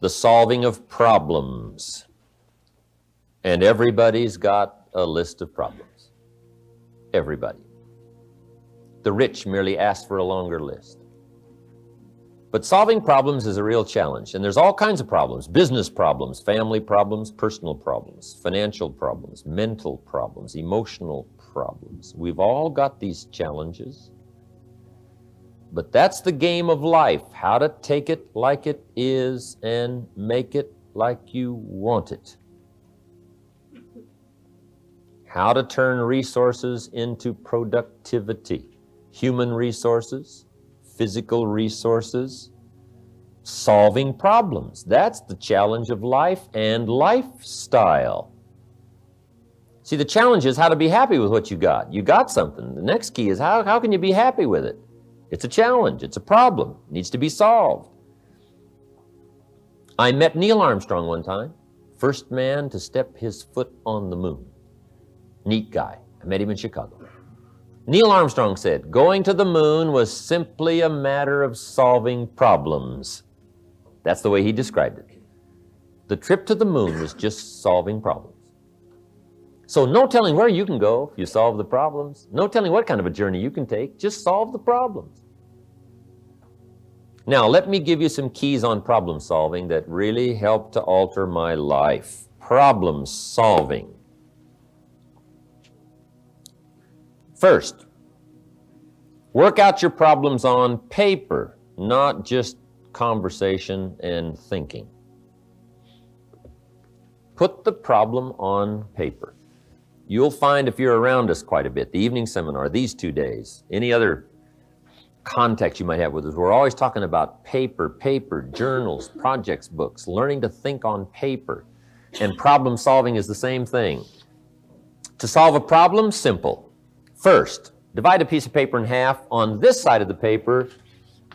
the solving of problems. And everybody's got a list of problems. Everybody. The rich merely ask for a longer list. But solving problems is a real challenge, and there's all kinds of problems: business problems, family problems, personal problems, financial problems, mental problems, emotional problems. We've all got these challenges. But that's the game of life, how to take it like it is and make it like you want it. How to turn resources into productivity. Human resources, physical resources, solving problems. That's the challenge of life and lifestyle. See, the challenge is how to be happy with what you got. You got something. The next key is how can you be happy with it? It's a challenge. It's a problem. It needs to be solved. I met Neil Armstrong one time, first man to step his foot on the moon. Neat guy. I met him in Chicago. Neil Armstrong said, going to the moon was simply a matter of solving problems. That's the way he described it. The trip to the moon was just solving problems. So no telling where you can go if you solve the problems. No telling what kind of a journey you can take. Just solve the problems. Now, let me give you some keys on problem solving that really helped to alter my life. Problem solving. First, work out your problems on paper, not just conversation and thinking. Put the problem on paper. You'll find, if you're around us quite a bit, the evening seminar, these 2 days, any other context you might have with us, we're always talking about paper, journals, projects, books, learning to think on paper. And problem solving is the same thing. To solve a problem, simple. First, divide a piece of paper in half. On this side of the paper,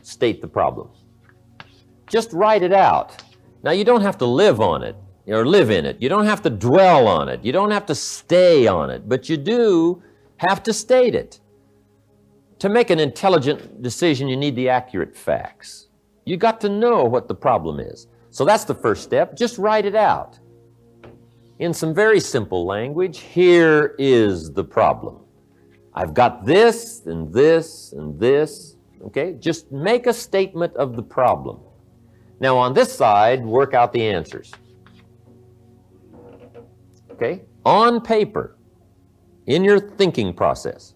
state the problem. Just write it out. Now, you don't have to live on it or live in it. You don't have to dwell on it. You don't have to stay on it, but you do have to state it. To make an intelligent decision, you need the accurate facts. You got to know what the problem is. So that's the first step. Just write it out. In some very simple language, here is the problem. I've got this and this and this, okay? Just make a statement of the problem. Now on this side, work out the answers. Okay? On paper, in your thinking process.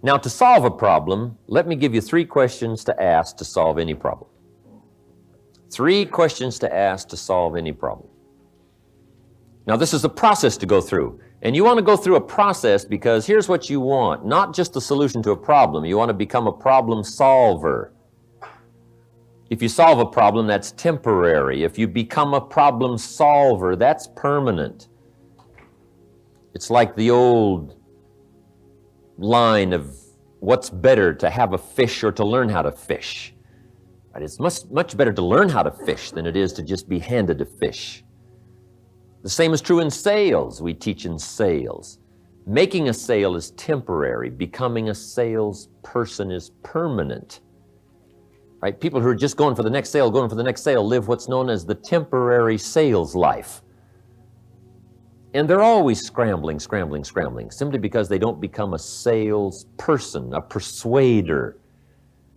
Now to solve a problem, let me give you 3 questions to ask to solve any problem. 3 questions to ask to solve any problem. Now this is a process to go through. And you want to go through a process because here's what you want. Not just a solution to a problem. You want to become a problem solver. If you solve a problem, that's temporary. If you become a problem solver, that's permanent. It's like the old line of what's better, to have a fish or to learn how to fish. Right? It's much better to learn how to fish than it is to just be handed a fish. The same is true in sales. We teach in sales. Making a sale is temporary. Becoming a salesperson is permanent. Right? People who are just going for the next sale, live what's known as the temporary sales life. And they're always scrambling, simply because they don't become a salesperson, a persuader,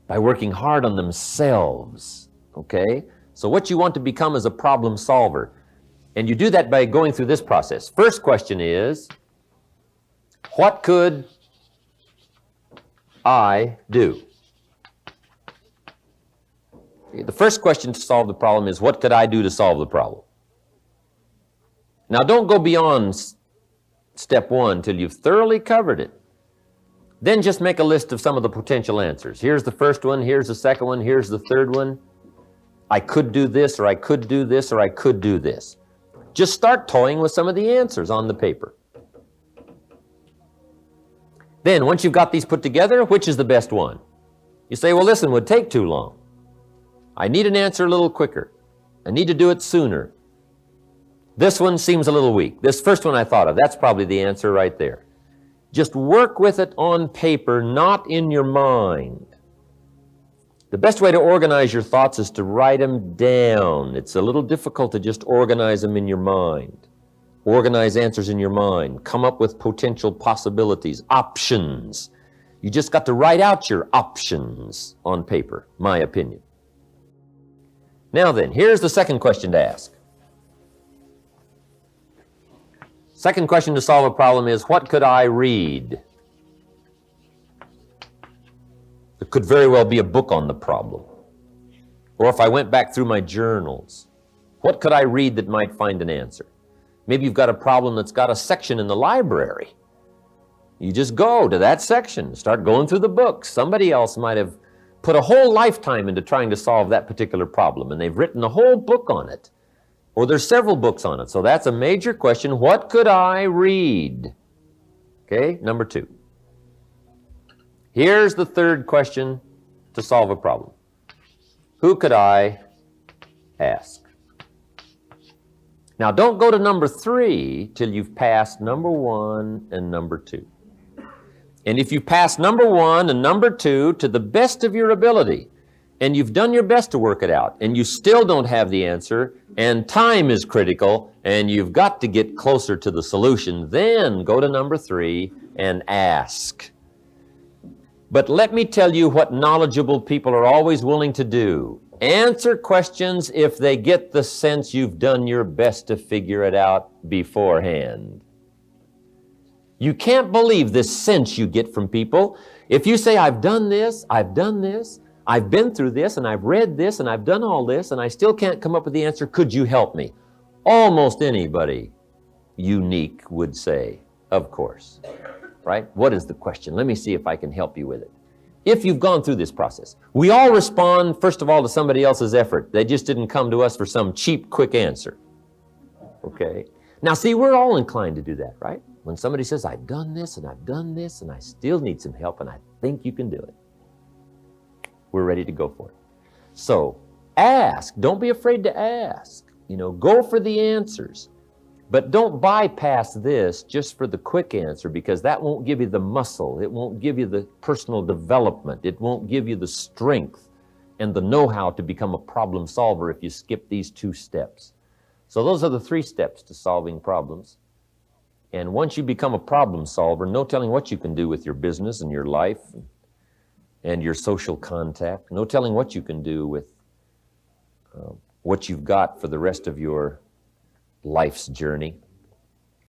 by working hard on themselves. Okay? So what you want to become is a problem solver. And you do that by going through this process. First question is, what could I do? The first question to solve the problem is, what could I do to solve the problem? Now, don't go beyond step 1 till you've thoroughly covered it. Then just make a list of some of the potential answers. Here's the first one, here's the second one, here's the third one. I could do this, or I could do this, or I could do this. Just start toying with some of the answers on the paper. Then, once you've got these put together, which is the best one? You say, well, this one would take too long. I need an answer a little quicker. I need to do it sooner. This one seems a little weak. This first one I thought of, that's probably the answer right there. Just work with it on paper, not in your mind. The best way to organize your thoughts is to write them down. It's a little difficult to just organize them in your mind. Organize answers in your mind. Come up with potential possibilities, options. You just got to write out your options on paper, my opinion. Now then, here's the second question to ask. Second question to solve a problem is, what could I read? There could very well be a book on the problem. Or if I went back through my journals, what could I read that might find an answer? Maybe you've got a problem that's got a section in the library. You just go to that section, start going through the books. Somebody else might have put a whole lifetime into trying to solve that particular problem, and they've written a whole book on it. Or there's several books on it. So that's a major question. What could I read? Okay, number 2. Here's the third question to solve a problem. Who could I ask? Now, don't go to number 3 till you've passed number 1 and number 2. And if you pass number 1 and number 2 to the best of your ability, and you've done your best to work it out, and you still don't have the answer, and time is critical, and you've got to get closer to the solution, then go to number 3 and ask. But let me tell you what knowledgeable people are always willing to do. Answer questions if they get the sense you've done your best to figure it out beforehand. You can't believe this sense you get from people. If you say, I've done this, I've been through this, and I've read this, and I've done all this, and I still can't come up with the answer, could you help me? Almost anybody unique would say, of course. Right? What is the question? Let me see if I can help you with it. If you've gone through this process, we all respond, first of all, to somebody else's effort. They just didn't come to us for some cheap, quick answer. Okay? Now, see, we're all inclined to do that, right? When somebody says, I've done this, and I've done this, and I still need some help, and I think you can do it. We're ready to go for it. So, ask. Don't be afraid to ask. Go for the answers. But don't bypass this just for the quick answer, because that won't give you the muscle. It won't give you the personal development. It won't give you the strength and the know-how to become a problem solver if you skip these 2 steps. So those are the 3 steps to solving problems. And once you become a problem solver, no telling what you can do with your business and your life and your social contact. No telling what you can do with what you've got for the rest of your life's journey.